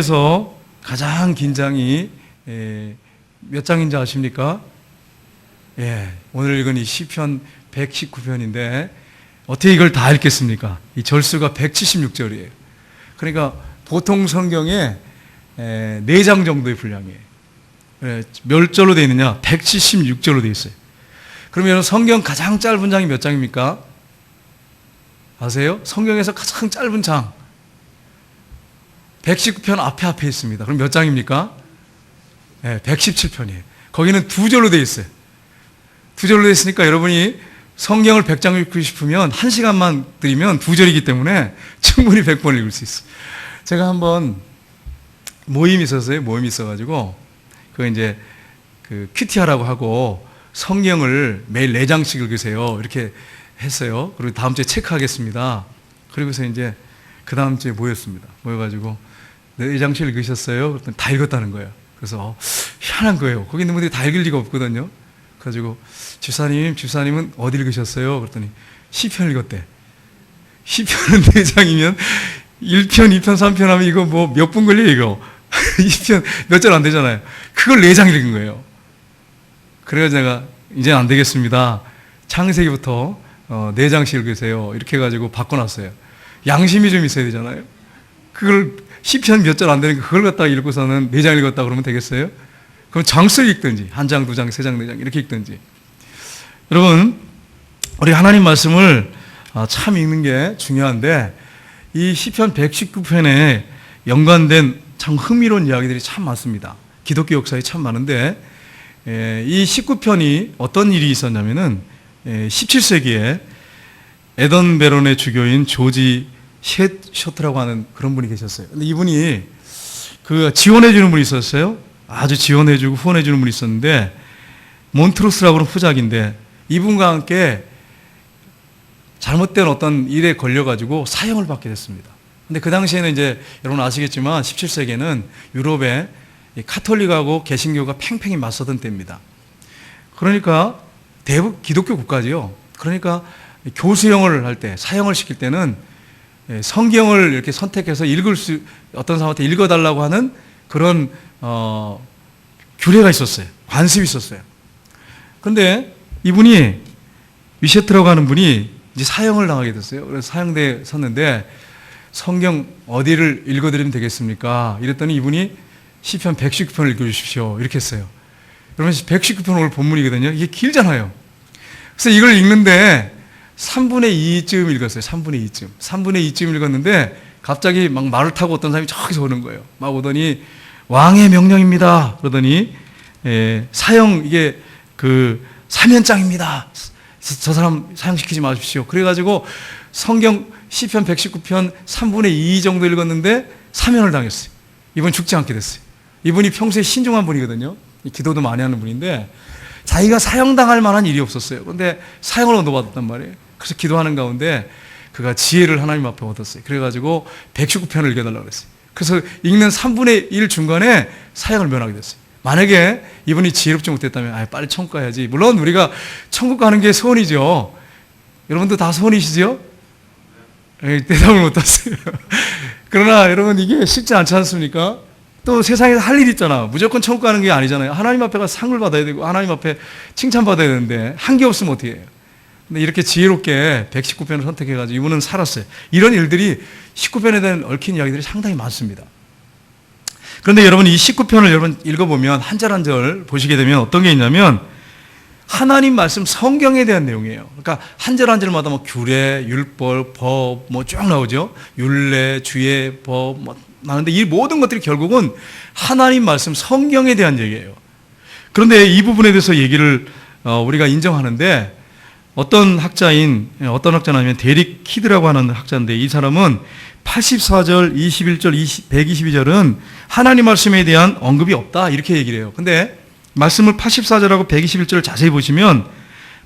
그래서 가장 긴 장이 몇 장인지 아십니까? 오늘 읽은 이 시편 119편인데 어떻게 이걸 다 읽겠습니까? 이 절수가 176절이에요. 그러니까 보통 성경에 4장 정도의 분량이에요. 몇 절로 되어 있느냐? 176절로 되어 있어요. 그러면 성경 가장 짧은 장이 몇 장입니까? 아세요? 성경에서 가장 짧은 장 119편 앞에 있습니다. 그럼 몇 장입니까? 117편이에요. 거기는 2절로 되어 있어요. 2절로 되어 있으니까 여러분이 성경을 100장 읽고 싶으면 1시간만 드리면 2절이기 때문에 충분히 100번 읽을 수 있어요. 제가 한번 모임이 있어가지고 그 이제 그 큐티하라고 하고 성경을 매일 4장씩 읽으세요. 이렇게 했어요. 그리고 다음 주에 체크하겠습니다. 그리고서 이제 그 다음 주에 모여가지고 4장씩 읽으셨어요? 그랬더니 다 읽었다는 거예요. 그래서 희한한 거예요. 거기 있는 분들이 다 읽을 리가 없거든요. 그래가지고 집사님은 어디 읽으셨어요? 그랬더니 시편 읽었대. 시편은 4장이면 1편, 2편, 3편 하면 이거 뭐 몇 분 걸려요, 이거. 2편 몇 절 안 되잖아요. 그걸 4장 읽은 거예요. 그래서 제가 이제는 안 되겠습니다. 창세기부터 4장씩 읽으세요. 이렇게 해가지고 바꿔놨어요. 양심이 좀 있어야 되잖아요. 그걸 시편 몇 절 안 되니까 그걸 갖다가 읽고서는 4장 읽었다 그러면 되겠어요? 그럼 장수를 읽든지 1장, 2장, 3장, 4장 이렇게 읽든지. 여러분, 우리 하나님 말씀을 참 읽는 게 중요한데 이 시편 119편에 연관된 참 흥미로운 이야기들이 참 많습니다. 기독교 역사에 참 많은데 이 19편이 어떤 일이 있었냐면은 17세기에 에던베론의 주교인 조지 셰터라고 하는 그런 분이 계셨어요. 근데 이분이 그 지원해주는 분이 있었어요. 아주 지원해주고 후원해주는 분이 있었는데 몬트루스라고 하는 후작인데 이분과 함께 잘못된 어떤 일에 걸려가지고 사형을 받게 됐습니다. 근데 그 당시에는 이제 여러분 아시겠지만 17세기에는 유럽에 카톨릭하고 개신교가 팽팽히 맞서던 때입니다. 그러니까 대부분 기독교 국가지요. 그러니까 교수형을 할 때, 사형을 시킬 때는 성경을 이렇게 선택해서 어떤 사람한테 읽어달라고 하는 그런 규례가 있었어요. 관습이 있었어요. 그런데 이분이 위셰트라고 하는 분이 이제 사형을 당하게 됐어요. 그래서 사형대에 섰는데 성경 어디를 읽어드리면 되겠습니까? 이랬더니 이분이 시편 119편을 읽어주십시오. 이렇게 했어요. 여러분 119편 오늘 본문이거든요. 이게 길잖아요. 그래서 이걸 읽는데 3분의 2쯤 읽었어요. 3분의 2쯤. 3분의 2쯤 읽었는데 갑자기 막 말을 타고 어떤 사람이 저기서 오는 거예요. 막 오더니 왕의 명령입니다. 그러더니 사형 이게 그 사면장입니다. 저 사람 사형시키지 마십시오. 그래가지고 성경 시편 119편 3분의 2 정도 읽었는데 사면을 당했어요. 이분 죽지 않게 됐어요. 이분이 평소에 신중한 분이거든요. 기도도 많이 하는 분인데 자기가 사형당할 만한 일이 없었어요. 그런데 사형을 얻어받았단 말이에요. 그래서 기도하는 가운데 그가 지혜를 하나님 앞에 얻었어요. 그래가지고 119편을 읽어달라고 그랬어요. 그래서 읽는 3분의 1 중간에 사형을 면하게 됐어요. 만약에 이분이 지혜롭지 못했다면 빨리 천국 가야지. 물론 우리가 천국 가는 게 소원이죠. 여러분도 다 소원이시죠? 대답을 못했어요. 그러나 여러분 이게 쉽지 않지 않습니까? 또 세상에서 할 일이 있잖아. 무조건 천국 가는 게 아니잖아요. 하나님 앞에 가서 상을 받아야 되고 하나님 앞에 칭찬받아야 되는데 한 게 없으면 어떻게 해요? 근데 이렇게 지혜롭게 119편을 선택해가지고 이분은 살았어요. 이런 일들이 19편에 대한 얽힌 이야기들이 상당히 많습니다. 그런데 여러분 이 19편을 여러분 읽어보면 한 절 한 절 보시게 되면 어떤 게 있냐면 하나님 말씀 성경에 대한 내용이에요. 그러니까 한 절 한 절마다 뭐 규례, 율법, 법 뭐 쭉 나오죠. 율례, 주의, 법 뭐 나는데 이 모든 것들이 결국은 하나님 말씀 성경에 대한 얘기예요. 그런데 이 부분에 대해서 얘기를 우리가 인정하는데 어떤 학자냐면 데릭 키드라고 하는 학자인데 이 사람은 84절, 21절, 122절은 하나님 말씀에 대한 언급이 없다 이렇게 얘기를 해요. 근데 말씀을 84절하고 121절을 자세히 보시면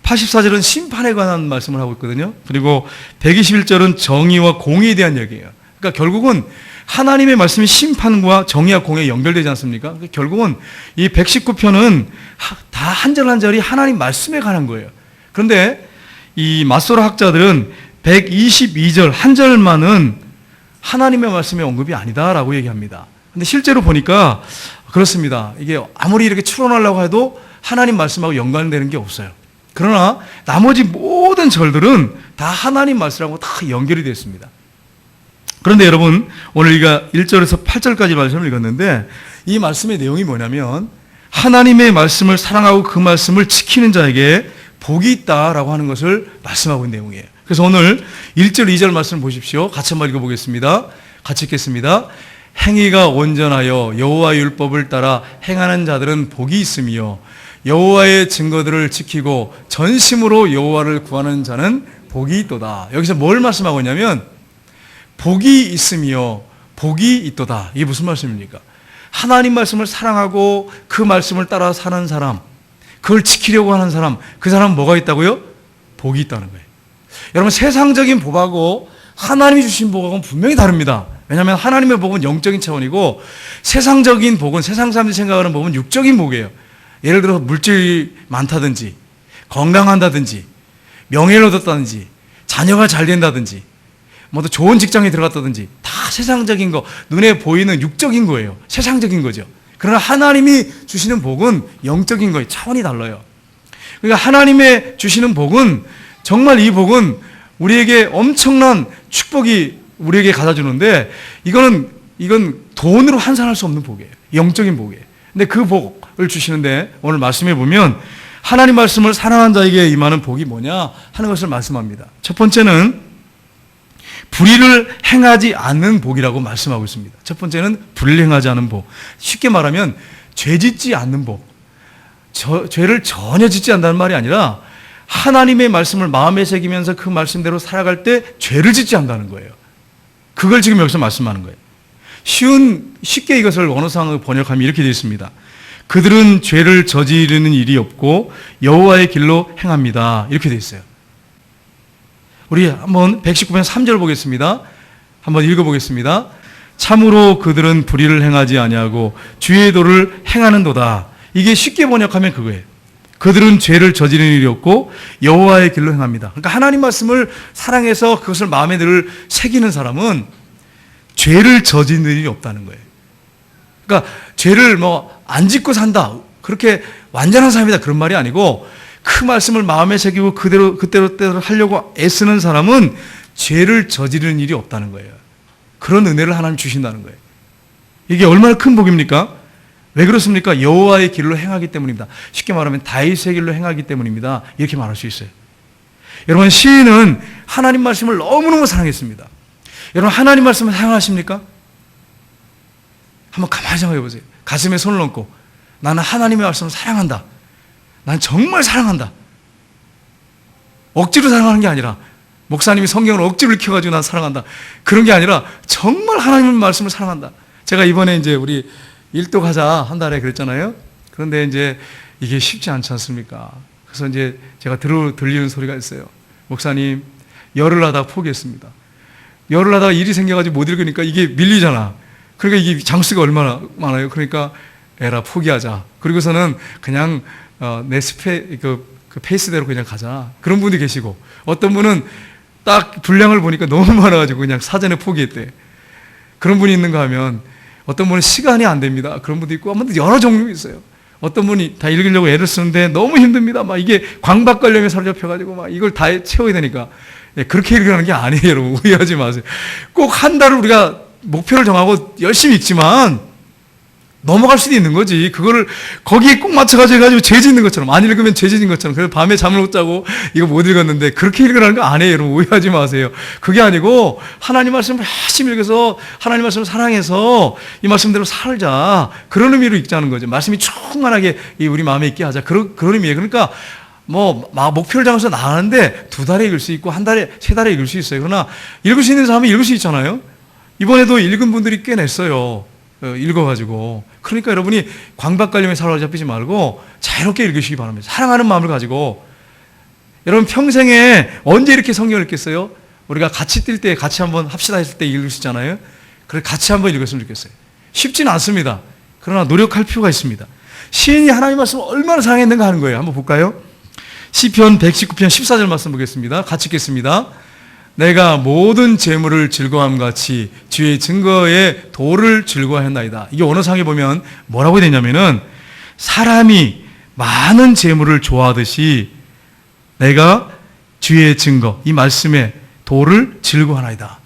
84절은 심판에 관한 말씀을 하고 있거든요. 그리고 121절은 정의와 공의에 대한 얘기예요. 그러니까 결국은 하나님의 말씀이 심판과 정의와 공의에 연결되지 않습니까? 그러니까 결국은 이 119편은 다 한 절 한 절이 하나님 말씀에 관한 거예요. 그런데 이 마소라 학자들은 122절 한 절만은 하나님의 말씀의 언급이 아니다라고 얘기합니다. 근데 실제로 보니까 그렇습니다. 이게 아무리 이렇게 추론하려고 해도 하나님 말씀하고 연관되는 게 없어요. 그러나 나머지 모든 절들은 다 하나님 말씀하고 다 연결이 되어 있습니다. 그런데 여러분, 오늘 우리가 1절에서 8절까지 말씀을 읽었는데 이 말씀의 내용이 뭐냐면 하나님의 말씀을 사랑하고 그 말씀을 지키는 자에게 복이 있다라고 하는 것을 말씀하고 있는 내용이에요. 그래서 오늘 1절, 2절 말씀 보십시오. 같이 한번 읽어보겠습니다. 같이 읽겠습니다. 행위가 온전하여 여호와의 율법을 따라 행하는 자들은 복이 있으며 여호와의 증거들을 지키고 전심으로 여호와를 구하는 자는 복이 있도다. 여기서 뭘 말씀하고 있냐면 복이 있으며 복이 있도다. 이게 무슨 말씀입니까? 하나님 말씀을 사랑하고 그 말씀을 따라 사는 사람, 그걸 지키려고 하는 사람, 그 사람은 뭐가 있다고요? 복이 있다는 거예요. 여러분, 세상적인 복하고 하나님이 주신 복하고는 분명히 다릅니다. 왜냐하면 하나님의 복은 영적인 차원이고 세상적인 복은 세상 사람들이 생각하는 복은 육적인 복이에요. 예를 들어 물질이 많다든지 건강한다든지 명예를 얻었다든지 자녀가 잘 된다든지 뭐 또 좋은 직장에 들어갔다든지 다 세상적인 거, 눈에 보이는 육적인 거예요. 세상적인 거죠. 그러나 하나님이 주시는 복은 영적인 거예요. 차원이 달라요. 그러니까 하나님의 주시는 복은 정말 이 복은 우리에게 엄청난 축복이 우리에게 가져주는데 이건 돈으로 환산할 수 없는 복이에요. 영적인 복이에요. 근데 그 복을 주시는데 오늘 말씀해 보면 하나님 말씀을 사랑하는 자에게 임하는 복이 뭐냐 하는 것을 말씀합니다. 첫 번째는 불의를 행하지 않는 복이라고 말씀하고 있습니다. 첫 번째는 불의를 행하지 않는 복. 쉽게 말하면 죄 짓지 않는 복. 죄를 전혀 짓지 않는다는 말이 아니라 하나님의 말씀을 마음에 새기면서 그 말씀대로 살아갈 때 죄를 짓지 않는다는 거예요. 그걸 지금 여기서 말씀하는 거예요. 쉽게 이것을 원어상으로 번역하면 이렇게 되어 있습니다. 그들은 죄를 저지르는 일이 없고 여호와의 길로 행합니다. 이렇게 되어 있어요. 우리 한번 119편 3절 보겠습니다. 한번 읽어보겠습니다. 참으로 그들은 불의를 행하지 아니하고 주의 도를 행하는도다. 이게 쉽게 번역하면 그거예요. 그들은 죄를 저지르는 일이 없고 여호와의 길로 행합니다. 그러니까 하나님 말씀을 사랑해서 그것을 마음에 늘 새기는 사람은 죄를 저지르는 일이 없다는 거예요. 그러니까 죄를 안 짓고 산다, 그렇게 완전한 사람이다, 그런 말이 아니고 그 말씀을 마음에 새기고 그때로 하려고 애쓰는 사람은 죄를 저지르는 일이 없다는 거예요. 그런 은혜를 하나님 주신다는 거예요. 이게 얼마나 큰 복입니까? 왜 그렇습니까? 여호와의 길로 행하기 때문입니다. 쉽게 말하면 다윗의 길로 행하기 때문입니다. 이렇게 말할 수 있어요. 여러분, 시인은 하나님 말씀을 너무너무 사랑했습니다. 여러분, 하나님 말씀을 사랑하십니까? 한번 가만히 생각해 보세요. 가슴에 손을 얹고 나는 하나님의 말씀을 사랑한다. 난 정말 사랑한다. 억지로 사랑하는 게 아니라 목사님이 성경을 억지로 읽혀가지고 난 사랑한다, 그런 게 아니라 정말 하나님의 말씀을 사랑한다. 제가 이번에 이제 우리 일도 가자 한 달에 그랬잖아요. 그런데 이제 이게 쉽지 않지 않습니까? 그래서 이제 제가 들리는 소리가 있어요. 목사님, 열을 하다가 포기했습니다. 열을 하다가 일이 생겨가지고 못 읽으니까 이게 밀리잖아. 그러니까 이게 장수가 얼마나 많아요. 그러니까 에라, 포기하자. 그리고서는 그냥 내 그 페이스대로 그냥 가자. 그런 분이 계시고, 어떤 분은 딱 분량을 보니까 너무 많아가지고 그냥 사전에 포기했대. 그런 분이 있는가 하면 어떤 분은 시간이 안 됩니다. 그런 분도 있고, 아무튼 여러 종류가 있어요. 어떤 분이 다 읽으려고 애를 쓰는데 너무 힘듭니다. 막 이게 광박걸림에 사로잡혀가지고 막 이걸 다 채워야 되니까. 그렇게 읽으라는 게 아니에요. 여러분, 오해하지 마세요. 꼭 한 달을 우리가 목표를 정하고 열심히 읽지만 넘어갈 수도 있는 거지. 그거를 거기에 꼭 맞춰가지고 죄 짓는 것처럼, 안 읽으면 죄 짓는 것처럼, 그래서 밤에 잠을 못 자고 이거 못 읽었는데 그렇게 읽으라는 거 아니에요. 여러분, 오해하지 마세요. 그게 아니고 하나님 말씀을 열심히 읽어서 하나님 말씀을 사랑해서 이 말씀대로 살자, 그런 의미로 읽자는 거죠. 말씀이 충만하게 우리 마음에 있게 하자, 그런 의미예요. 그러니까 목표를 정해서 나가는데 2달에 읽을 수 있고 1달에 3달에 읽을 수 있어요. 그러나 읽을 수 있는 사람은 읽을 수 있잖아요. 이번에도 읽은 분들이 꽤 냈어요. 읽어가지고. 그러니까 여러분이 광박걸림에 사로잡히지 말고 자유롭게 읽으시기 바랍니다. 사랑하는 마음을 가지고. 여러분, 평생에 언제 이렇게 성경을 읽겠어요? 우리가 같이 뛸 때, 같이 한번 합시다 했을 때 읽을 수 있잖아요. 그래, 같이 한번 읽었으면 좋겠어요. 쉽지는 않습니다. 그러나 노력할 필요가 있습니다. 시인이 하나님 말씀을 얼마나 사랑했는가 하는 거예요. 한번 볼까요? 시편 119편 14절 말씀 보겠습니다. 같이 읽겠습니다. 내가 모든 재물을 즐거움과 같이 주의 증거의 도를 즐거워했나이다. 이게 언어상에 보면 뭐라고 되냐면은 사람이 많은 재물을 좋아하듯이 내가 주의 증거, 이 말씀의 도를 즐거워하나이다.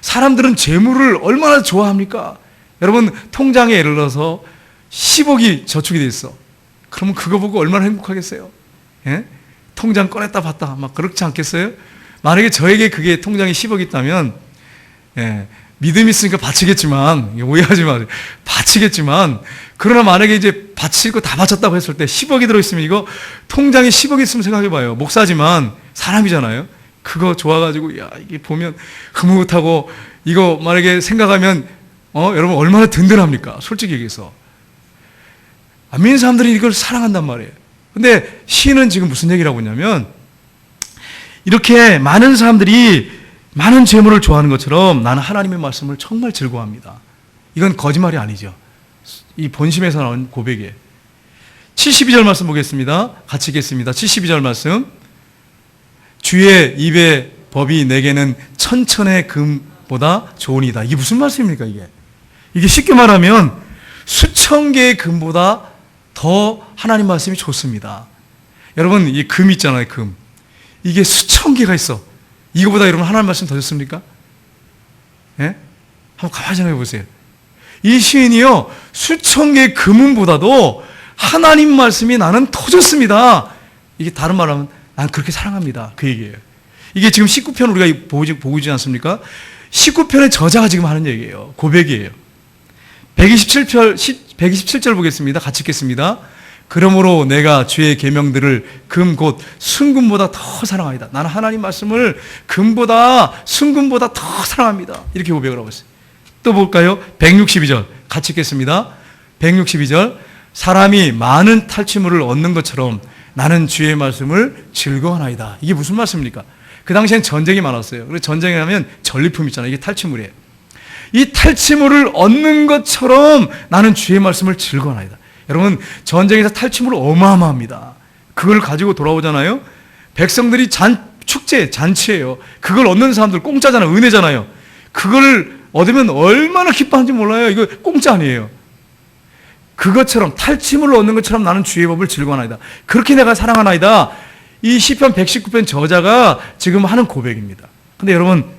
사람들은 재물을 얼마나 좋아합니까? 여러분, 통장에 예를 들어서 10억이 저축이 돼 있어. 그러면 그거 보고 얼마나 행복하겠어요? 예? 통장 꺼냈다 봤다 막 그렇지 않겠어요? 만약에 저에게 그게 통장에 10억이 있다면, 예, 믿음이 있으니까 바치겠지만, 오해하지 마세요. 바치겠지만, 그러나 만약에 이제 바칠 거 다 바쳤다고 했을 때 10억이 들어있으면 이거 통장에 10억이 있으면 생각해봐요. 목사지만 사람이잖아요. 그거 좋아가지고, 야, 이게 보면 흐뭇하고, 이거 만약에 생각하면, 여러분 얼마나 든든합니까? 솔직히 얘기해서. 안 믿는 사람들이 이걸 사랑한단 말이에요. 근데 시인은 지금 무슨 얘기를 하고 있냐면, 이렇게 많은 사람들이 많은 재물을 좋아하는 것처럼 나는 하나님의 말씀을 정말 즐거워합니다. 이건 거짓말이 아니죠. 이 본심에서 나온 고백이에요. 72절 말씀 보겠습니다. 같이 읽겠습니다. 72절 말씀. 주의 입의 법이 내게는 천천의 금보다 좋으니이다. 이게 무슨 말씀입니까, 이게? 이게 쉽게 말하면 수천 개의 금보다 더 하나님 말씀이 좋습니다. 여러분, 이 금 있잖아요, 금. 이게 수천 개가 있어. 이거보다 여러분 하나님 말씀 더 좋습니까? 예? 한번 가만히 생각해 보세요. 이 시인이요, 수천 개의 금은보다도 하나님 말씀이 나는 더 좋습니다. 이게 다른 말로 하면 난 그렇게 사랑합니다. 그 얘기예요. 이게 지금 19편 우리가 보고 있지 않습니까? 19편의 저자가 지금 하는 얘기예요. 고백이에요. 127절 보겠습니다. 같이 읽겠습니다. 그러므로 내가 주의 계명들을 금 곧 순금보다 더 사랑합니다. 나는 하나님 말씀을 금보다 순금보다 더 사랑합니다. 이렇게 고백을 하고 있어요. 또 볼까요? 162절 같이 읽겠습니다. 162절 사람이 많은 탈취물을 얻는 것처럼 나는 주의 말씀을 즐거워하나이다. 이게 무슨 말씀입니까? 그 당시엔 전쟁이 많았어요. 그래서 전쟁에 하면 전리품 있잖아요. 이게 탈취물이에요. 이 탈취물을 얻는 것처럼 나는 주의 말씀을 즐거워하나이다. 여러분, 전쟁에서 탈취물은 어마어마합니다. 그걸 가지고 돌아오잖아요. 백성들이 축제, 잔치예요. 그걸 얻는 사람들 공짜잖아요. 은혜잖아요. 그걸 얻으면 얼마나 기뻐하는지 몰라요. 이거 공짜 아니에요. 그것처럼 탈취물을 얻는 것처럼 나는 주의 법을 즐거워하나이다. 그렇게 내가 사랑하나이다. 이 시편 119편 저자가 지금 하는 고백입니다. 근데 여러분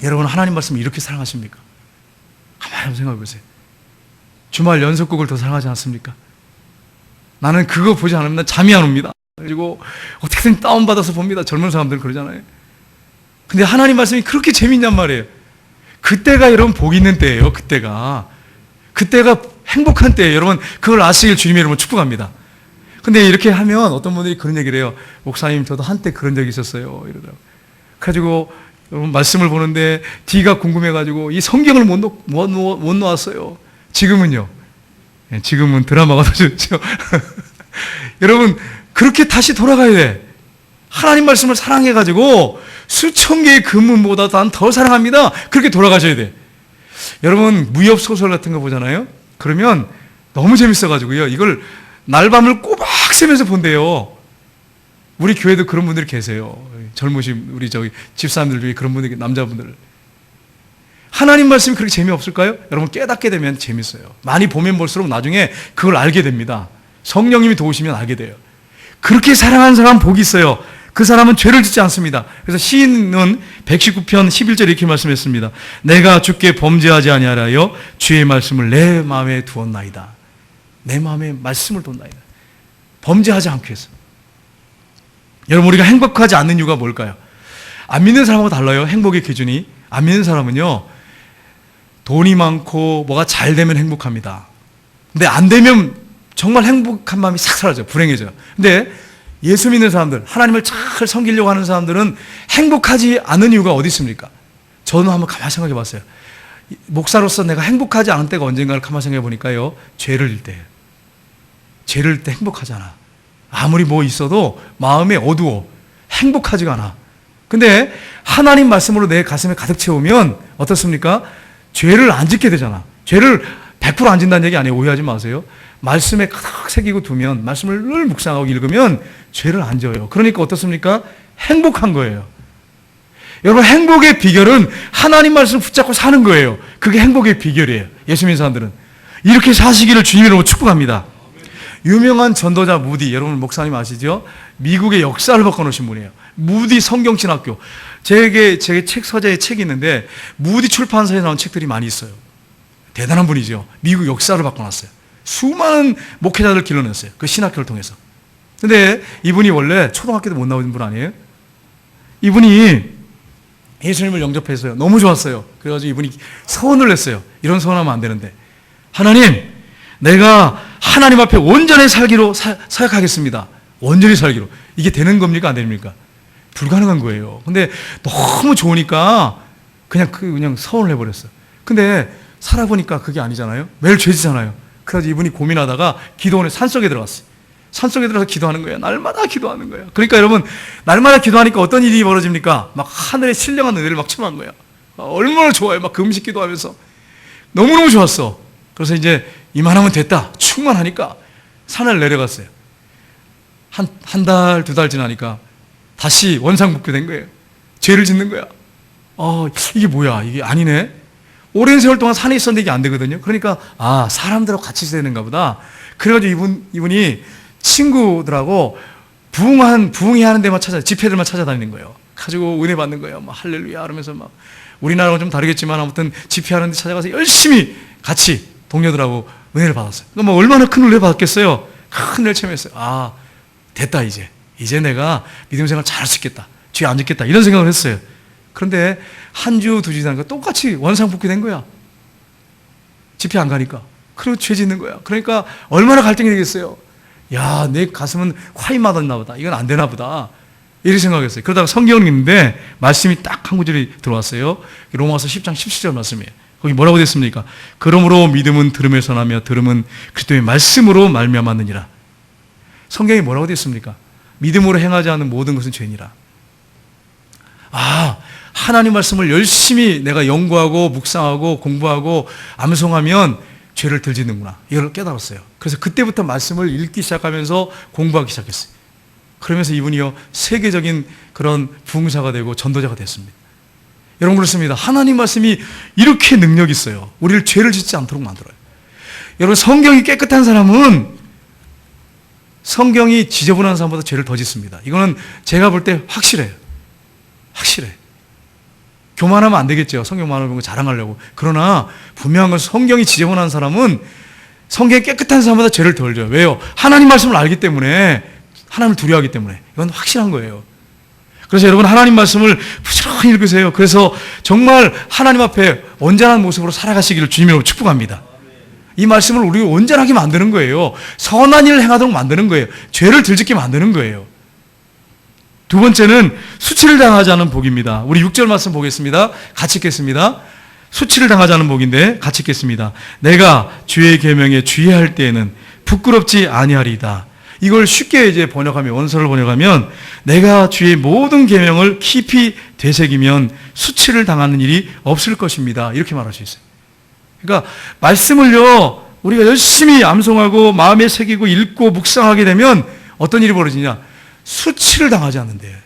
하나님 말씀을 이렇게 사랑하십니까? 가만히 한번 생각해 보세요. 주말 연속곡을 더 사랑하지 않습니까? 나는 그거 보지 않으면 잠이 안 옵니다. 그리고 어떻게든 다운받아서 봅니다. 젊은 사람들 그러잖아요. 근데 하나님 말씀이 그렇게 재밌냔 말이에요. 그때가 여러분 복 있는 때예요. 그때가 행복한 때예요. 여러분 그걸 아시길 주님의 이름으로 축복합니다. 근데 이렇게 하면 어떤 분들이 그런 얘기를 해요. 목사님 저도 한때 그런 적이 있었어요. 이러더라고요. 그래가지고 여러분 말씀을 보는데 D가 궁금해가지고 이 성경을 못 놓았어요. 지금은요. 지금은 드라마가 더 좋죠. 여러분 그렇게 다시 돌아가야 돼. 하나님 말씀을 사랑해가지고 수천 개의 금은보다 난 더 사랑합니다. 그렇게 돌아가셔야 돼. 여러분 무협 소설 같은 거 보잖아요. 그러면 너무 재밌어가지고요. 이걸 날밤을 꼬박 새면서 본대요. 우리 교회도 그런 분들이 계세요. 젊으신 우리 집사람들 중에 그런 분들이 남자분들. 하나님 말씀이 그렇게 재미없을까요? 여러분 깨닫게 되면 재밌어요. 많이 보면 볼수록 나중에 그걸 알게 됩니다. 성령님이 도우시면 알게 돼요. 그렇게 사랑하는 사람은 복이 있어요. 그 사람은 죄를 짓지 않습니다. 그래서 시인은 119편 11절에 이렇게 말씀했습니다. 내가 주께 범죄하지 아니하여 주의 말씀을 내 마음에 두었나이다. 내 마음에 말씀을 뒀나이다. 범죄하지 않기 위해서. 여러분 우리가 행복하지 않는 이유가 뭘까요? 안 믿는 사람하고 달라요. 행복의 기준이. 안 믿는 사람은요, 돈이 많고 뭐가 잘 되면 행복합니다. 근데 안 되면 정말 행복한 마음이 싹 사라져요. 불행해져요. 근데 예수 믿는 사람들, 하나님을 잘 섬기려고 하는 사람들은 행복하지 않은 이유가 어디 있습니까? 저는 한번 가만히 생각해 봤어요. 목사로서 내가 행복하지 않은 때가 언젠가를 가만히 생각해 보니까요, 죄를 질 때예요. 죄를 질 때 행복하지 않아. 아무리 뭐 있어도 마음에 어두워. 행복하지가 않아. 근데 하나님 말씀으로 내 가슴에 가득 채우면 어떻습니까? 죄를 안 짓게 되잖아. 죄를 100% 안 짓는다는 얘기 아니에요. 오해하지 마세요. 말씀에 가득 새기고 두면, 말씀을 늘 묵상하고 읽으면 죄를 안 져요. 그러니까 어떻습니까? 행복한 거예요. 여러분, 행복의 비결은 하나님 말씀을 붙잡고 사는 거예요. 그게 행복의 비결이에요. 예수 믿는 사람들은. 이렇게 사시기를 주님으로 축복합니다. 유명한 전도자 무디, 여러분 목사님 아시죠? 미국의 역사를 바꿔놓으신 분이에요. 무디 성경신학교. 제 책 서재에 책이 있는데 무디 출판사에 나온 책들이 많이 있어요. 대단한 분이죠. 미국 역사를 바꿔놨어요. 수많은 목회자들을 길러냈어요. 그 신학교를 통해서. 근데 이분이 원래 초등학교도 못 나오는 분 아니에요? 이분이 예수님을 영접했어요. 너무 좋았어요. 그래가지고 이분이 서원을 냈어요. 이런 서원하면 안 되는데. 하나님, 내가 하나님 앞에 온전히 살기로 사역하겠습니다. 온전히 살기로. 이게 되는 겁니까? 안 됩니까? 불가능한 거예요. 근데 너무 좋으니까 그냥 서원을 해버렸어요. 근데 살아보니까 그게 아니잖아요. 매일 죄지잖아요. 그래서 이분이 고민하다가 기도원에 산속에 들어갔어요. 산속에 들어가서 기도하는 거예요. 날마다 기도하는 거예요. 그러니까 여러분, 날마다 기도하니까 어떤 일이 벌어집니까? 막 하늘의 신령한 은혜를 막 청한 거예요. 얼마나 좋아요. 막 금식 기도하면서. 너무너무 좋았어. 그래서 이제 이만하면 됐다. 충만하니까 산을 내려갔어요. 한 달, 2달 지나니까 다시 원상복귀된 거예요. 죄를 짓는 거야. 이게 뭐야? 이게 아니네? 오랜 세월 동안 산에 있었는데 이게 안 되거든요. 그러니까, 사람들하고 같이 있어야 되는가 보다. 그래가지고 이분이 친구들하고 부흥회 하는 데만 집회들만 찾아다니는 거예요. 가지고 은혜 받는 거예요. 막 할렐루야 하면서 막 우리나라랑 좀 다르겠지만 아무튼 집회하는 데 찾아가서 열심히 같이 동료들하고 은혜를 받았어요. 그러니까 뭐 얼마나 큰 은혜 받았겠어요. 큰 은혜를 체험했어요. 됐다 이제 내가 믿음 생활 잘할 수 있겠다. 죄 안 짓겠다. 이런 생각을 했어요. 그런데 한 주, 2주 지나니까 똑같이 원상복귀된 거야. 집회 안 가니까. 그리고 죄 짓는 거야. 그러니까 얼마나 갈등이 되겠어요. 야, 내 가슴은 화이 맞았나 보다. 이건 안 되나 보다. 이렇게 생각했어요. 그러다가 성경을 읽는데 말씀이 딱 한 구절이 들어왔어요. 로마서 10장 17절 말씀이에요. 거기 뭐라고 됐습니까? 그러므로 믿음은 들음에서 나며 들음은 그리스도의 말씀으로 말미암았느니라. 성경이 뭐라고 됐습니까? 믿음으로 행하지 않는 모든 것은 죄니라. 하나님 말씀을 열심히 내가 연구하고 묵상하고 공부하고 암송하면 죄를 덜 짓는구나. 이걸 깨달았어요. 그래서 그때부터 말씀을 읽기 시작하면서 공부하기 시작했어요. 그러면서 이분이요, 세계적인 그런 부흥사가 되고 전도자가 됐습니다. 여러분, 그렇습니다. 하나님 말씀이 이렇게 능력이 있어요. 우리를 죄를 짓지 않도록 만들어요. 여러분, 성경이 깨끗한 사람은 성경이 지저분한 사람보다 죄를 더 짓습니다. 이거는 제가 볼 때 확실해요. 확실해. 교만하면 안 되겠죠. 성경만을 보고 자랑하려고. 그러나 분명한 건 성경이 지저분한 사람은 성경이 깨끗한 사람보다 죄를 덜 져요. 왜요? 하나님 말씀을 알기 때문에, 하나님을 두려워하기 때문에. 이건 확실한 거예요. 그래서 여러분, 하나님 말씀을 부지런히 읽으세요. 그래서 정말 하나님 앞에 온전한 모습으로 살아가시기를 주님으로 축복합니다. 이 말씀을 우리 온전하게 만드는 거예요. 선한 일을 행하도록 만드는 거예요. 죄를 덜 짓게 만드는 거예요. 두 번째는 수치를 당하지 않은 복입니다. 우리 6절 말씀 보겠습니다. 같이 읽겠습니다. 수치를 당하지 않은 복인데 같이 읽겠습니다. 내가 주의 계명에 주의할 때에는 부끄럽지 아니하리이다. 이걸 쉽게 이제 번역하면, 원서를 번역하면, 내가 주의 모든 계명을 깊이 되새기면 수치를 당하는 일이 없을 것입니다. 이렇게 말할 수 있어요. 그러니까 말씀을요, 우리가 열심히 암송하고 마음에 새기고 읽고 묵상하게 되면 어떤 일이 벌어지냐? 수치를 당하지 않는데.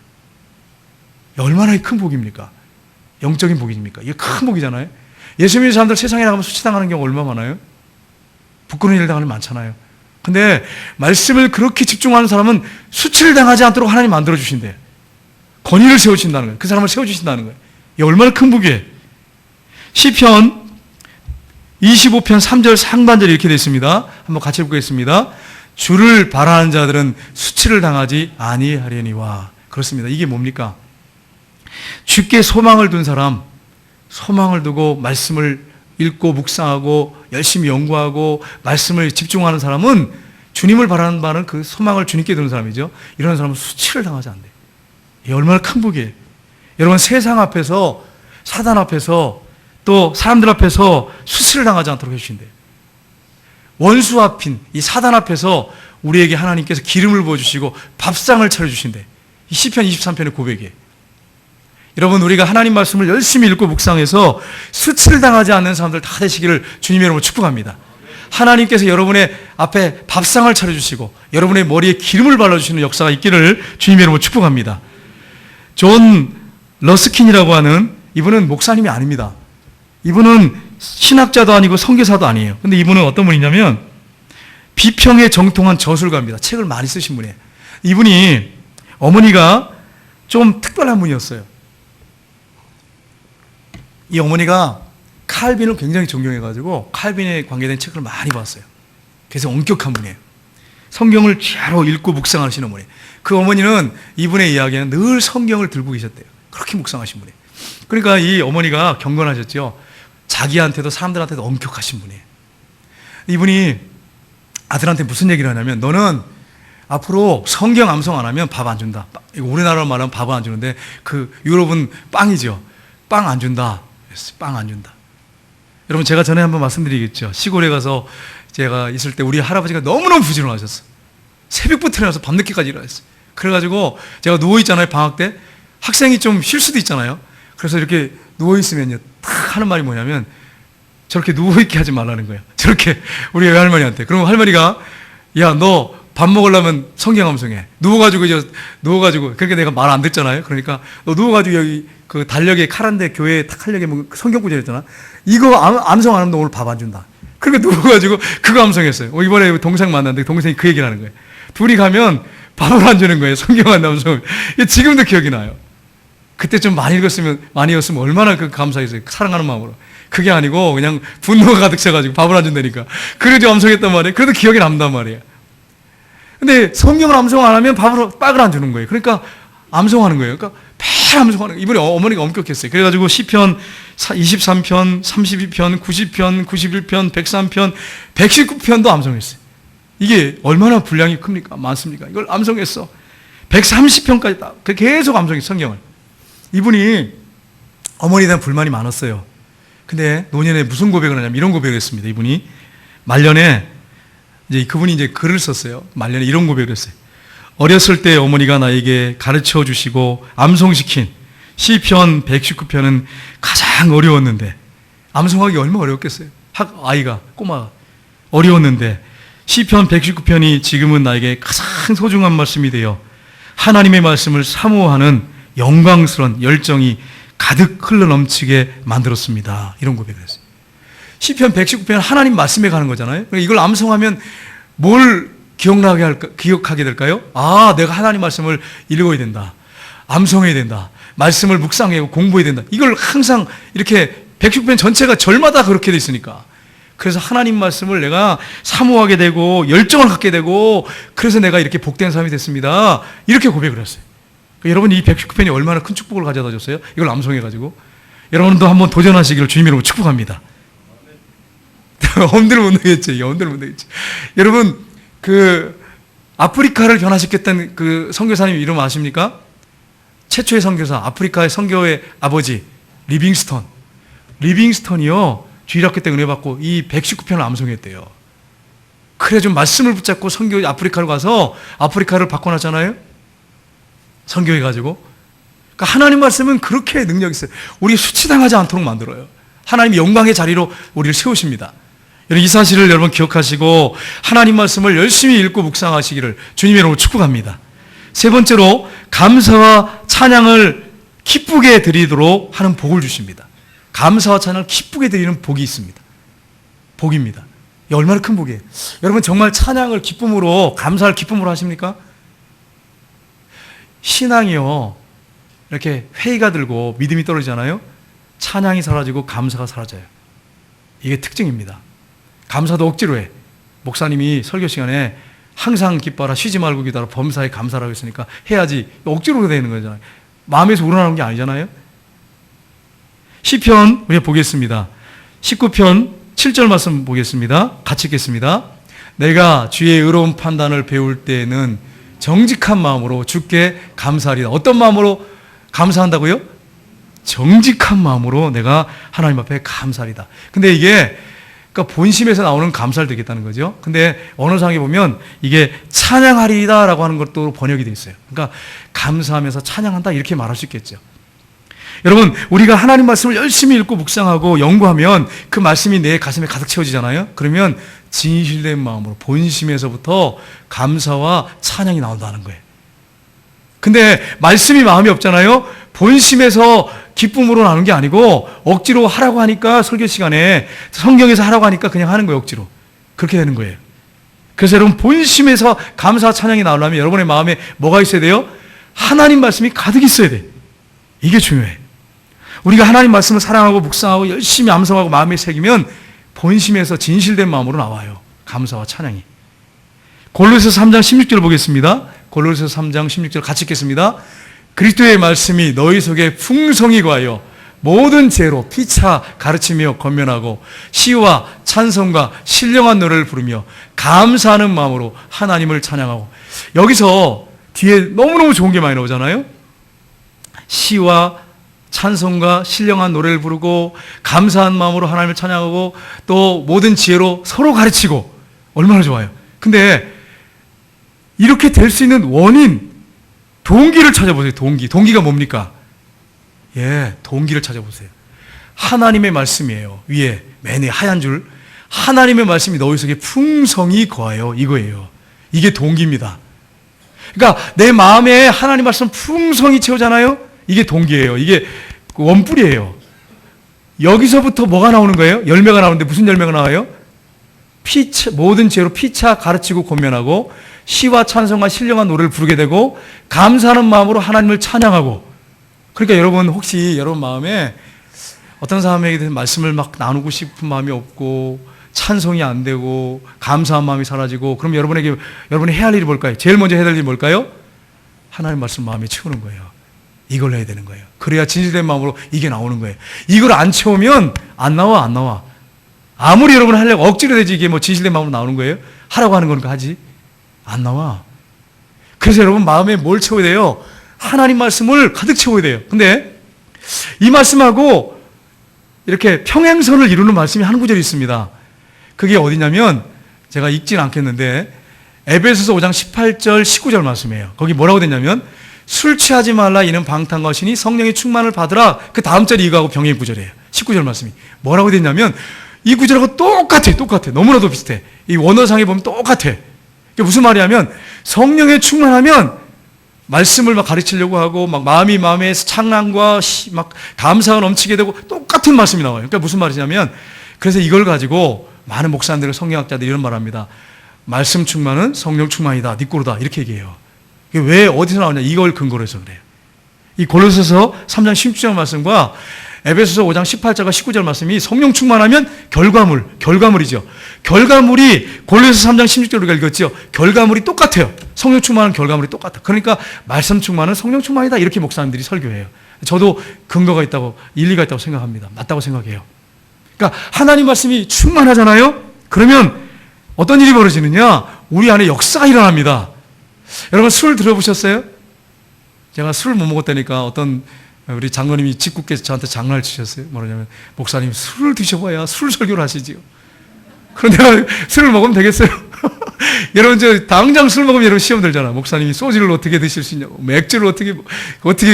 얼마나 큰 복입니까? 영적인 복입니까? 이게 큰 복이잖아요. 예수 믿는 사람들 세상에 나가면 수치당하는 경우 얼마나 많아요? 부끄러운 일 당하는 게 많잖아요. 근데 말씀을 그렇게 집중하는 사람은 수치를 당하지 않도록 하나님 만들어주신대요. 권위를 세우신다는 거예요. 그 사람을 세워주신다는 거예요. 이게 얼마나 큰 복이에요. 시편 25편 3절 상반절이 이렇게 되어 있습니다. 한번 같이 보겠습니다. 주를 바라는 자들은 수치를 당하지 아니하려니와. 그렇습니다. 이게 뭡니까? 주께 소망을 둔 사람, 소망을 두고 말씀을 읽고 묵상하고 열심히 연구하고 말씀을 집중하는 사람은, 주님을 바라는 바는 그 소망을 주님께 두는 사람이죠. 이런 사람은 수치를 당하지 않는데. 이게 얼마나 큰 복이에요. 여러분, 세상 앞에서, 사단 앞에서, 또 사람들 앞에서 수치를 당하지 않도록 해주신대요. 원수 앞인 이 사단 앞에서 우리에게 하나님께서 기름을 부어주시고 밥상을 차려주신대. 이 시편 23편의 고백이에요. 여러분, 우리가 하나님 말씀을 열심히 읽고 묵상해서 수치를 당하지 않는 사람들 다 되시기를 주님의 이름으로 축복합니다. 하나님께서 여러분의 앞에 밥상을 차려주시고 여러분의 머리에 기름을 발라주시는 역사가 있기를 주님의 이름으로 축복합니다. 존 러스킨이라고 하는 이분은 목사님이 아닙니다. 이분은 신학자도 아니고 선교사도 아니에요. 근데 이분은 어떤 분이냐면 비평에 정통한 저술가입니다. 책을 많이 쓰신 분이에요. 이분이 어머니가 좀 특별한 분이었어요. 이 어머니가 칼빈을 굉장히 존경해가지고 칼빈에 관계된 책을 많이 봤어요. 그래서 엄격한 분이에요. 성경을 쥐하로 읽고 묵상하시는 분이에요. 그 어머니는 이분의 이야기는 늘 성경을 들고 계셨대요. 그렇게 묵상하신 분이에요. 그러니까 이 어머니가 경건하셨죠. 자기한테도 사람들한테도 엄격하신 분이에요. 이분이 아들한테 무슨 얘기를 하냐면 너는 앞으로 성경 암송 안 하면 밥 안 준다. 이거 우리나라로 말하면 밥을 안 주는데 그 유럽은 빵이죠. 빵 안 준다. 빵 안 준다. 여러분 제가 전에 한번 말씀드리겠죠. 시골에 가서 제가 있을 때 우리 할아버지가 너무너무 부지런하셨어요. 새벽부터 일어나서 밤늦게까지 일어났어요. 그래가지고 제가 누워있잖아요. 방학 때. 학생이 좀 쉴 수도 있잖아요. 그래서 이렇게 누워있으면요. 탁 하는 말이 뭐냐면 저렇게 누워있게 하지 말라는 거예요. 저렇게 우리 외할머니한테. 그러면 할머니가 야, 너 밥 먹으려면 성경 암송해. 누워가지고 그러니까 내가 말 안 듣잖아요. 그러니까 너 누워가지고 여기 그 달력에 칼한데 교회에 탁 하려게 뭐 성경 구절 있잖아. 이거 암송 안 하면 너 오늘 밥 안 준다. 그러니까 누워가지고 그거 암송했어요. 이번에 동생 만났는데 동생이 그 얘기를 하는 거예요. 둘이 가면 밥을 안 주는 거예요. 성경 안 암송. 지금도 기억이 나요. 그때 좀 많이 읽었으면 얼마나 그 감사했어요. 사랑하는 마음으로. 그게 아니고 그냥 분노가 가득 차가지고 밥을 안 준다니까. 그래도 암송했단 말이에요. 그래도 기억이 남단 말이에요. 근데 성경을 암송 안 하면 빵을 안 주는 거예요. 그러니까 암송하는 거예요. 그러니까 매일 암송하는 거예요. 이번에 어머니가 엄격했어요. 그래가지고 시편 23편, 32편, 90편, 91편, 103편, 119편도 암송했어요. 이게 얼마나 분량이 큽니까? 많습니까? 이걸 암송했어. 130편까지 다 계속 암송했어요. 성경을. 이분이 어머니에 대한 불만이 많았어요. 근데 노년에 무슨 고백을 하냐면 이런 고백을 했습니다. 이분이 말년에 그분이 글을 썼어요. 말년에 이런 고백을 했어요. 어렸을 때 어머니가 나에게 가르쳐 주시고 암송시킨 시편 119편은 가장 어려웠는데 암송하기 얼마나 어려웠겠어요. 아이가 꼬마가 어려웠는데 시편 119편이 지금은 나에게 가장 소중한 말씀이 되어 하나님의 말씀을 사모하는 영광스러운 열정이 가득 흘러넘치게 만들었습니다. 이런 고백을 했어요. 시편 119편은 하나님 말씀에 가는 거잖아요. 이걸 암송하면 뭘 기억하게 될까요? 아, 내가 하나님 말씀을 읽어야 된다. 암송해야 된다. 말씀을 묵상하고 공부해야 된다. 이걸 항상 이렇게 119편 전체가 절마다 그렇게 돼 있으니까. 그래서 하나님 말씀을 내가 사모하게 되고 열정을 갖게 되고 그래서 내가 이렇게 복된 사람이 됐습니다. 이렇게 고백을 했어요. 여러분 이 119편이 얼마나 큰 축복을 가져다 줬어요? 이걸 암송해가지고. 여러분도 한번 도전하시기를 주님 이름으로 축복합니다. 엄두를 못 내겠죠. 엄두를 못 내겠죠. 여러분, 아프리카를 변화시켰던 그 선교사님 이름 아십니까? 최초의 선교사, 아프리카의 선교의 아버지, 리빙스턴. 리빙스턴이요, 주일학교 때 은혜 받고 이 119편을 암송했대요. 그래 좀 말씀을 붙잡고 선교 아프리카로 가서 아프리카를 바꿔놨잖아요? 선교해가지고. 그러니까 하나님 말씀은 그렇게 능력이 있어요. 우리 수치당하지 않도록 만들어요. 하나님이 영광의 자리로 우리를 세우십니다. 이 사실을 여러분 기억하시고 하나님 말씀을 열심히 읽고 묵상하시기를 주님의 이름으로 축복합니다. 세 번째로 감사와 찬양을 기쁘게 드리도록 하는 복을 주십니다. 감사와 찬양을 기쁘게 드리는 복이 있습니다. 복입니다. 이 얼마나 큰 복이에요. 여러분 정말 찬양을 기쁨으로 감사를 기쁨으로 하십니까? 신앙이요 이렇게 회의가 들고 믿음이 떨어지잖아요. 찬양이 사라지고 감사가 사라져요. 이게 특징입니다. 감사도 억지로 해. 목사님이 설교 시간에 항상 기뻐라 쉬지 말고 기도하라 범사에 감사라고 했으니까 해야지. 억지로 되는 거잖아요. 마음에서 우러나오는 게 아니잖아요. 시편 우리가 보겠습니다. 19편 7절 말씀 보겠습니다. 같이 읽겠습니다. 내가 주의 의로운 판단을 배울 때는 정직한 마음으로 주께 감사하리다. 어떤 마음으로 감사한다고요? 정직한 마음으로 내가 하나님 앞에 감사하리다. 근데 이게 그러니까 본심에서 나오는 감사를 드리겠다는 거죠. 근데 언어상에 보면 이게 찬양하리다라고 하는 것도 번역이 되어 있어요. 그러니까 감사하면서 찬양한다 이렇게 말할 수 있겠죠. 여러분 우리가 하나님 말씀을 열심히 읽고 묵상하고 연구하면 그 말씀이 내 가슴에 가득 채워지잖아요. 그러면 진실된 마음으로 본심에서부터 감사와 찬양이 나온다는 거예요. 근데 말씀이 마음이 없잖아요. 본심에서 기쁨으로 나오는 게 아니고 억지로 하라고 하니까 설교 시간에 성경에서 하라고 하니까 그냥 하는 거예요. 억지로. 그렇게 되는 거예요. 그래서 여러분 본심에서 감사 찬양이 나오려면 여러분의 마음에 뭐가 있어야 돼요? 하나님 말씀이 가득 있어야 돼. 이게 중요해. 우리가 하나님 말씀을 사랑하고 묵상하고 열심히 암송하고 마음에 새기면 본심에서 진실된 마음으로 나와요. 감사와 찬양이. 골로새서 3장 16절 보겠습니다. 골로새서 3장 16절 같이 읽겠습니다. 그리스도의 말씀이 너희 속에 풍성히 거하여 모든 죄로 피차 가르치며 권면하고 시와 찬송과 신령한 노래를 부르며 감사하는 마음으로 하나님을 찬양하고. 여기서 뒤에 너무너무 좋은 게 많이 나오잖아요. 시와 찬송과 신령한 노래를 부르고 감사한 마음으로 하나님을 찬양하고 또 모든 지혜로 서로 가르치고. 얼마나 좋아요. 근데 이렇게 될 수 있는 원인, 동기를 찾아보세요. 동기가 뭡니까? 동기를 찾아보세요. 하나님의 말씀이에요. 위에 맨 위에 하얀 줄, 하나님의 말씀이 너희 속에 풍성히 거하여, 이거예요. 이게 동기입니다. 그러니까 내 마음에 하나님 말씀 풍성히 채우잖아요. 이게 동기예요. 이게 원뿔이에요. 여기서부터 뭐가 나오는 거예요? 열매가 나오는데 무슨 열매가 나와요? 모든 죄로 피차 가르치고 권면하고 시와 찬송과 신령한 노래를 부르게 되고 감사하는 마음으로 하나님을 찬양하고. 그러니까 여러분 혹시 여러분 마음에 어떤 사람에게 대해서 말씀을 막 나누고 싶은 마음이 없고 찬송이 안 되고 감사한 마음이 사라지고, 그럼 여러분이 해야 할 일이 뭘까요? 제일 먼저 해야 될 일이 뭘까요? 하나님 말씀 마음에 채우는 거예요. 이걸 해야 되는 거예요. 그래야 진실된 마음으로 이게 나오는 거예요. 이걸 안 채우면 안 나와. 아무리 여러분 하려고 억지로 되지 이게 뭐 진실된 마음으로 나오는 거예요? 하라고 하는 거니까 하지. 안 나와. 그래서 여러분 마음에 뭘 채워야 돼요? 하나님 말씀을 가득 채워야 돼요. 근데 이 말씀하고 이렇게 평행선을 이루는 말씀이 한 구절이 있습니다. 그게 어디냐면 제가 읽진 않겠는데 에베소서 5장 18절 19절 말씀이에요. 거기 뭐라고 되냐면 술 취하지 말라 이는 방탕 것이니 성령의 충만을 받으라. 그 다음 절이 이거하고 병행 구절이에요. 19절 말씀이 뭐라고 되냐면 이 구절하고 똑같아. 너무나도 비슷해. 이 원어상에 보면 똑같아. 이게 무슨 말이냐면 성령에 충만하면 말씀을 막 가르치려고 하고 막 마음에서 찬양과 막 감사가 넘치게 되고 똑같은 말씀이 나와요. 그러니까 무슨 말이냐면 그래서 이걸 가지고 많은 목사님들, 성경학자들이 이런 말합니다. 말씀 충만은 성령 충만이다. 니꼬르다. 이렇게 얘기해요. 이게 왜 어디서 나오냐? 이걸 근거로 해서 그래요. 이 골로새서 3장 16절 말씀과 에베소서 5장 18절과 19절 말씀이 성령 충만하면 결과물이죠. 결과물이 골로새서 3장 16절 우리가 읽었죠. 결과물이 똑같아요. 성령 충만은 결과물이 똑같아. 그러니까 말씀 충만은 성령 충만이다. 이렇게 목사님들이 설교해요. 저도 근거가 있다고, 일리가 있다고 생각합니다. 맞다고 생각해요. 그러니까 하나님 말씀이 충만하잖아요. 그러면 어떤 일이 벌어지느냐? 우리 안에 역사가 일어납니다. 여러분 술 들어보셨어요? 제가 술 못 먹었다니까 어떤 우리 장로님이 직국께서 저한테 장난을 치셨어요. 뭐냐면 목사님 술을 드셔봐야 술 설교를 하시지요. 그럼 내가 술을 먹으면 되겠어요? 여러분 당장 술 먹으면 여러분 시험 들잖아. 목사님이 소주를 어떻게 드실 수 있냐고, 맥주를 어떻게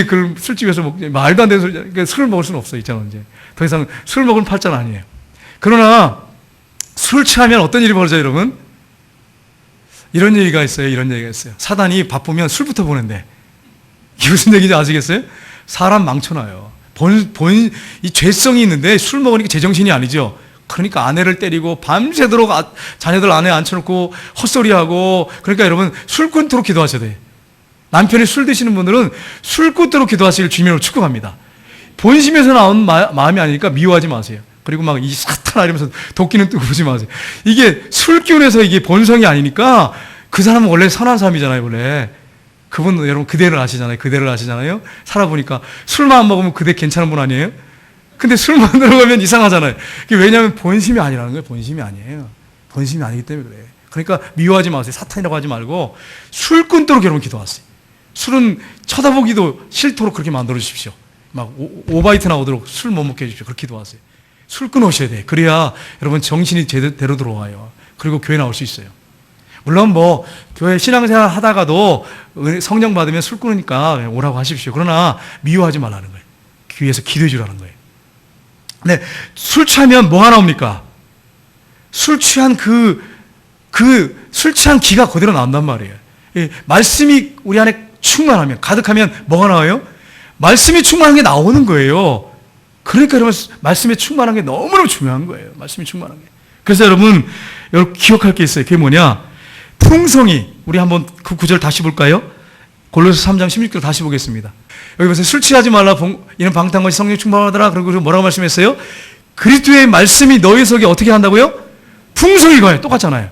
그 술집에서 먹냐, 말도 안 되는 소리. 그러니까 술을 먹을 수는 없어요. 있잖아. 이제 더 이상 술 먹으면 팔자는 아니에요. 그러나 술 취하면 어떤 일이 벌어져요, 여러분? 이런 얘기가 있어요. 사단이 바쁘면 술부터 보낸대. 이게 무슨 얘기인지 아시겠어요? 사람 망쳐놔요. 이 죄성이 있는데 술 먹으니까 제정신이 아니죠. 그러니까 아내를 때리고 밤새도록 자녀들 안에 앉혀놓고 헛소리하고. 그러니까 여러분 술 끊도록 기도하셔야 돼요. 남편이 술 드시는 분들은 술 끊도록 기도하시길 주님으로 축복합니다. 본심에서 나온 마음이 아니니까 미워하지 마세요. 그리고 막 이 사탄아 이러면서 도끼는 뜨고 그러지 마세요. 이게 술 기운에서 이게 본성이 아니니까 그 사람은 원래 선한 사람이잖아요. 원래 그분 여러분 그대를 아시잖아요. 살아보니까 술만 안 먹으면 그대 괜찮은 분 아니에요? 근데 술만 들어가면 이상하잖아요. 왜냐하면 본심이 아니라는 거예요. 본심이 아니에요. 본심이 아니기 때문에 그래. 그러니까 미워하지 마세요. 사탄이라고 하지 말고 술 끊도록 여러분 기도하세요. 술은 쳐다보기도 싫도록 그렇게 만들어 주십시오. 막 오바이트 나오도록 술 못 먹게 해주십시오. 그렇게 기도하세요. 술 끊으셔야 돼요. 그래야 여러분 정신이 제대로 들어와요. 그리고 교회 나올 수 있어요. 물론 뭐 교회 신앙생활 하다가도 성령 받으면 술 끊으니까 오라고 하십시오. 그러나 미워하지 말라는 거예요. 위에서 기도해 주라는 거예요. 네, 술 취하면 뭐가 나옵니까? 술 취한 술 취한 기가 그대로 나온단 말이에요. 말씀이 우리 안에 충만하면, 가득하면 뭐가 나와요? 말씀이 충만한 게 나오는 거예요. 그러니까 여러분, 말씀에 충만한 게 너무너무 중요한 거예요. 말씀이 충만한 게. 그래서 여러분 기억할 게 있어요. 그게 뭐냐? 풍성이, 우리 한번 그 구절 다시 볼까요? 골로새 3장 16절 다시 보겠습니다. 여기 보세요. 술 취하지 말라, 이는 방탕한 것이 성령 충만하더라. 그리고 뭐라고 말씀했어요? 그리스도의 말씀이 너희 속에 어떻게 한다고요? 풍성히 거해요. 똑같잖아요.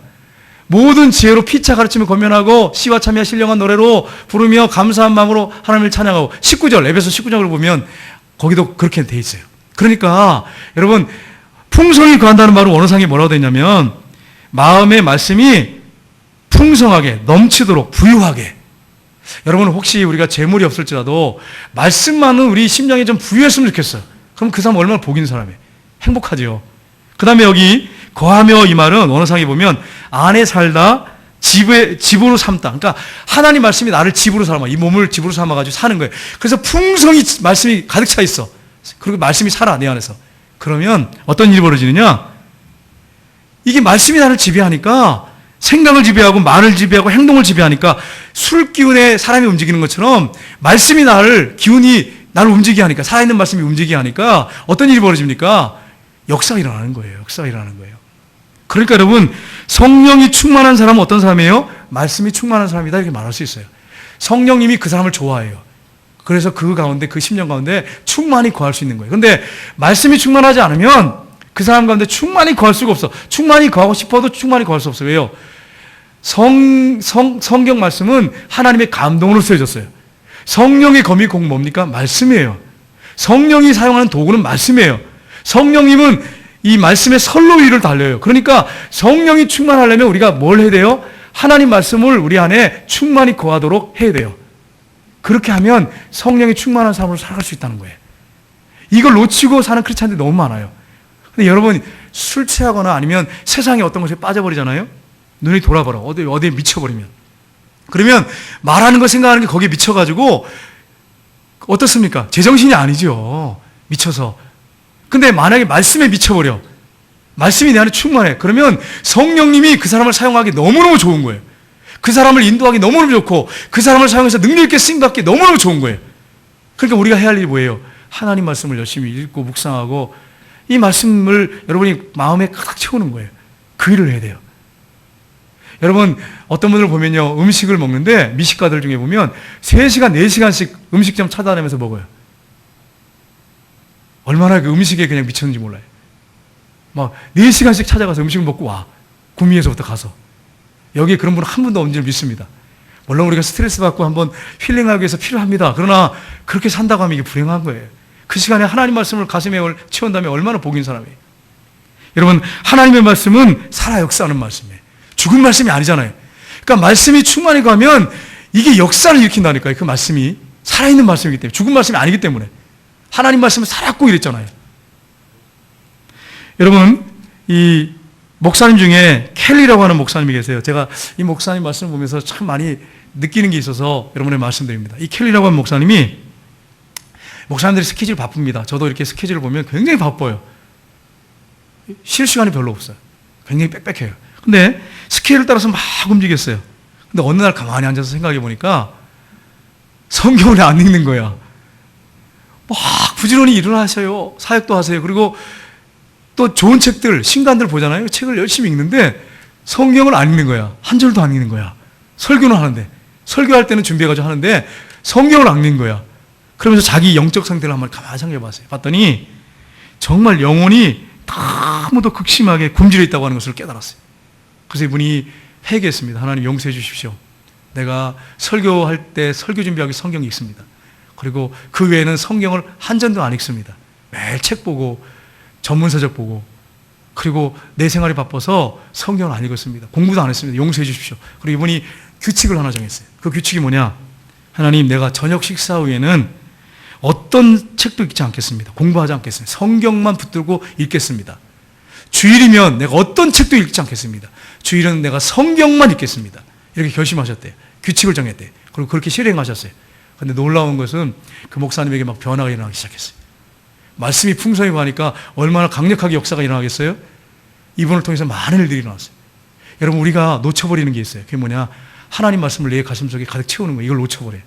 모든 지혜로 피차 가르침을 권면하고 시와 참여 신령한 노래로 부르며 감사한 마음으로 하나님을 찬양하고. 19절, 에베소 19장을 보면 거기도 그렇게 돼 있어요. 그러니까 여러분, 풍성히 거한다는 말은 원어상에 뭐라고 되어 있냐면 마음의 말씀이 풍성하게 넘치도록 부유하게. 여러분, 혹시 우리가 재물이 없을지라도 말씀만은 우리 심장에 좀 부유했으면 좋겠어요. 그럼 그 사람 얼마나 복 있는 사람이에요. 행복하죠. 그 다음에 여기 거하며, 이 말은 원어상에 보면 안에 살다 집으로 삼다. 그러니까 하나님 말씀이 나를 집으로 삼아, 이 몸을 집으로 삼아가지고 사는 거예요. 그래서 풍성히 말씀이 가득 차 있어. 그리고 말씀이 살아, 내 안에서. 그러면 어떤 일이 벌어지느냐? 이게 말씀이 나를 지배하니까, 생각을 지배하고 말을 지배하고 행동을 지배하니까, 술 기운에 사람이 움직이는 것처럼 말씀이 기운이 나를 움직이게 하니까, 살아있는 말씀이 움직이게 하니까 어떤 일이 벌어집니까? 역사가 일어나는 거예요. 역사가 일어나는 거예요. 그러니까 여러분, 성령이 충만한 사람은 어떤 사람이에요? 말씀이 충만한 사람이다, 이렇게 말할 수 있어요. 성령님이 그 사람을 좋아해요. 그래서 그 가운데, 그 심령 가운데 충만히 거할 수 있는 거예요. 그런데 말씀이 충만하지 않으면 그 사람 가운데 충만히 거할 수가 없어. 충만히 거하고 싶어도 충만히 거할 수 없어요. 왜요? 성경 말씀은 하나님의 감동으로 쓰여졌어요. 성령의 검이 곧 뭡니까? 말씀이에요. 성령이 사용하는 도구는 말씀이에요. 성령님은 이 말씀의 선로 위를 달려요. 그러니까 성령이 충만하려면 우리가 뭘 해야 돼요? 하나님 말씀을 우리 안에 충만히 거하도록 해야 돼요. 그렇게 하면 성령이 충만한 삶으로 살아갈 수 있다는 거예요. 이걸 놓치고 사는 크리스찬들이 너무 많아요. 근데 여러분, 술 취하거나 아니면 세상에 어떤 것에 빠져버리잖아요. 눈이 돌아버려. 어디에 미쳐버리면. 그러면 말하는 거, 생각하는 게 거기에 미쳐가지고 어떻습니까? 제정신이 아니죠. 미쳐서. 근데 만약에 말씀에 미쳐버려. 말씀이 내 안에 충만해. 그러면 성령님이 그 사람을 사용하기 너무너무 좋은 거예요. 그 사람을 인도하기 너무너무 좋고, 그 사람을 사용해서 능력 있게 쓰임받기 너무너무 좋은 거예요. 그러니까 우리가 해야 할 일이 뭐예요? 하나님 말씀을 열심히 읽고 묵상하고, 이 말씀을 여러분이 마음에 가득 채우는 거예요. 그 일을 해야 돼요. 여러분, 어떤 분들을 보면요, 음식을 먹는데 미식가들 중에 보면 3시간, 4시간씩 음식점 찾아다니면서 먹어요. 얼마나 그 음식에 그냥 미쳤는지 몰라요. 막 4시간씩 찾아가서 음식을 먹고 와. 구미에서부터 가서. 여기에 그런 분은 한 분도 없는 줄 믿습니다. 물론 우리가 스트레스 받고 한번 힐링하기 위해서 필요합니다. 그러나 그렇게 산다고 하면 이게 불행한 거예요. 그 시간에 하나님 말씀을 가슴에 채운다면 얼마나 복인 사람이에요. 여러분, 하나님의 말씀은 살아 역사하는 말씀이에요. 죽은 말씀이 아니잖아요. 그러니까 말씀이 충만히 가면 이게 역사를 일으킨다니까요. 그 말씀이 살아있는 말씀이기 때문에, 죽은 말씀이 아니기 때문에. 하나님 말씀은 살았고 이랬잖아요. 여러분, 이 목사님 중에 켈리라고 하는 목사님이 계세요. 제가 이 목사님 말씀을 보면서 참 많이 느끼는 게 있어서 여러분에게 말씀드립니다. 이 켈리라고 하는 목사님이, 목사님들이 스케줄 바쁩니다. 저도 이렇게 스케줄을 보면 굉장히 바빠요. 쉴 시간이 별로 없어요. 굉장히 빽빽해요. 근데 스케줄을 따라서 막 움직였어요. 근데 어느 날 가만히 앉아서 생각해 보니까 성경을 안 읽는 거야. 막 부지런히 일을 하셔요. 사역도 하세요. 그리고 또 좋은 책들, 신간들 보잖아요. 책을 열심히 읽는데 성경을 안 읽는 거야. 한 절도 안 읽는 거야. 설교는 하는데, 설교할 때는 준비해가지고 하는데 성경을 안 읽는 거야. 그러면서 자기 영적 상태를 한번 가만히 생각해 봤어요. 봤더니 정말 영혼이 너무도 극심하게 굶주려 있다고 하는 것을 깨달았어요. 그래서 이분이 회개했습니다. 하나님 용서해 주십시오. 내가 설교할 때 설교 준비하기 성경이 읽습니다. 그리고 그 외에는 성경을 한 전도 안 읽습니다. 매일 책 보고 전문서적 보고, 그리고 내 생활이 바빠서 성경을 안 읽었습니다. 공부도 안 했습니다. 용서해 주십시오. 그리고 이분이 규칙을 하나 정했어요. 그 규칙이 뭐냐? 하나님, 내가 저녁 식사 후에는 어떤 책도 읽지 않겠습니다. 공부하지 않겠습니다. 성경만 붙들고 읽겠습니다. 주일이면 내가 어떤 책도 읽지 않겠습니다. 주일은 내가 성경만 읽겠습니다. 이렇게 결심하셨대요. 규칙을 정했대요. 그리고 그렇게 실행하셨어요. 그런데 놀라운 것은 그 목사님에게 막 변화가 일어나기 시작했어요. 말씀이 풍성히 가니까 얼마나 강력하게 역사가 일어나겠어요? 이분을 통해서 많은 일들이 일어났어요. 여러분, 우리가 놓쳐버리는 게 있어요. 그게 뭐냐? 하나님 말씀을 내 가슴속에 가득 채우는 거예요. 이걸 놓쳐버려요.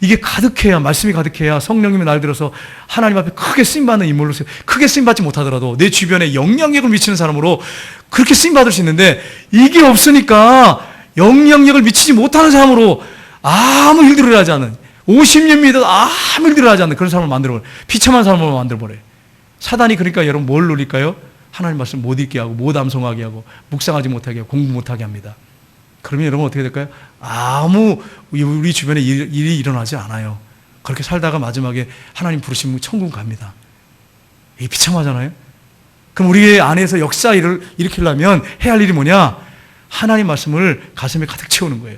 이게 가득해야, 말씀이 가득해야 성령님이 날 들어서 하나님 앞에 크게 쓰임받는 인물로서, 크게 쓰임받지 못하더라도 내 주변에 영향력을 미치는 사람으로 그렇게 쓰임받을 수 있는데, 이게 없으니까 영향력을 미치지 못하는 사람으로 아무 일들을 하지 않는, 50년 믿어도 아무 일들을 하지 않는 그런 사람을 만들어버려요. 비참한 사람을 만들어버려요. 사단이 그러니까 여러분 뭘 노릴까요? 하나님 말씀 못 읽게 하고, 못 암송하게 하고, 묵상하지 못하게 하고, 공부 못하게 합니다. 그러면 여러분 어떻게 될까요? 아무 우리 주변에 일이 일어나지 않아요. 그렇게 살다가 마지막에 하나님 부르시면 천국 갑니다. 이게 비참하잖아요. 그럼 우리 안에서 역사 일을 일으키려면 해야 할 일이 뭐냐? 하나님 말씀을 가슴에 가득 채우는 거예요.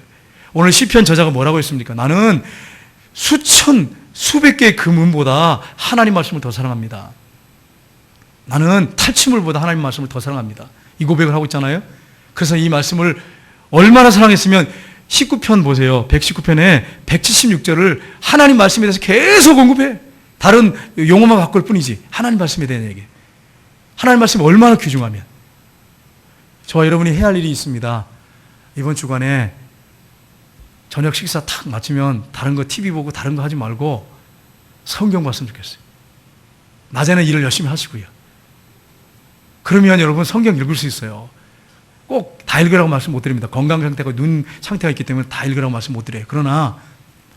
오늘 시편 저자가 뭐라고 했습니까? 나는 수천, 수백 개의 금은보다 하나님 말씀을 더 사랑합니다. 나는 탈취물보다 하나님 말씀을 더 사랑합니다. 이 고백을 하고 있잖아요. 그래서 이 말씀을 얼마나 사랑했으면 19편 보세요. 119편에 176절을 하나님 말씀에 대해서 계속 언급해. 다른 용어만 바꿀 뿐이지. 하나님 말씀에 대한 얘기. 하나님 말씀이 얼마나 귀중하면. 저와 여러분이 해야 할 일이 있습니다. 이번 주간에 저녁 식사 탁 마치면 다른 거 TV 보고 다른 거 하지 말고 성경 봤으면 좋겠어요. 낮에는 일을 열심히 하시고요. 그러면 여러분 성경 읽을 수 있어요. 꼭 다 읽으라고 말씀 못 드립니다. 건강 상태가, 눈 상태가 있기 때문에 다 읽으라고 말씀 못 드려요. 그러나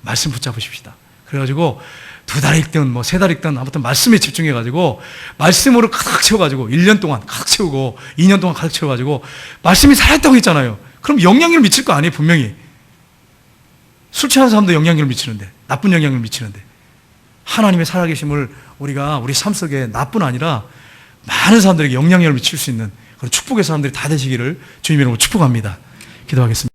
말씀 붙잡으십시다. 그래가지고 2달 읽든 뭐 3달 읽든 아무튼 말씀에 집중해가지고 말씀으로 가득 채워가지고 1년 동안 가득 채우고 2년 동안 가득 채워가지고 말씀이 살았다고 했잖아요. 그럼 영향력을 미칠 거 아니에요, 분명히. 술 취하는 사람도 영향력을 미치는데, 나쁜 영향력을 미치는데, 하나님의 살아계심을 우리가 우리 삶 속에 나뿐 아니라 많은 사람들에게 영향력을 미칠 수 있는 그런 축복의 사람들이 다 되시기를 주님의 이름으로 축복합니다. 기도하겠습니다.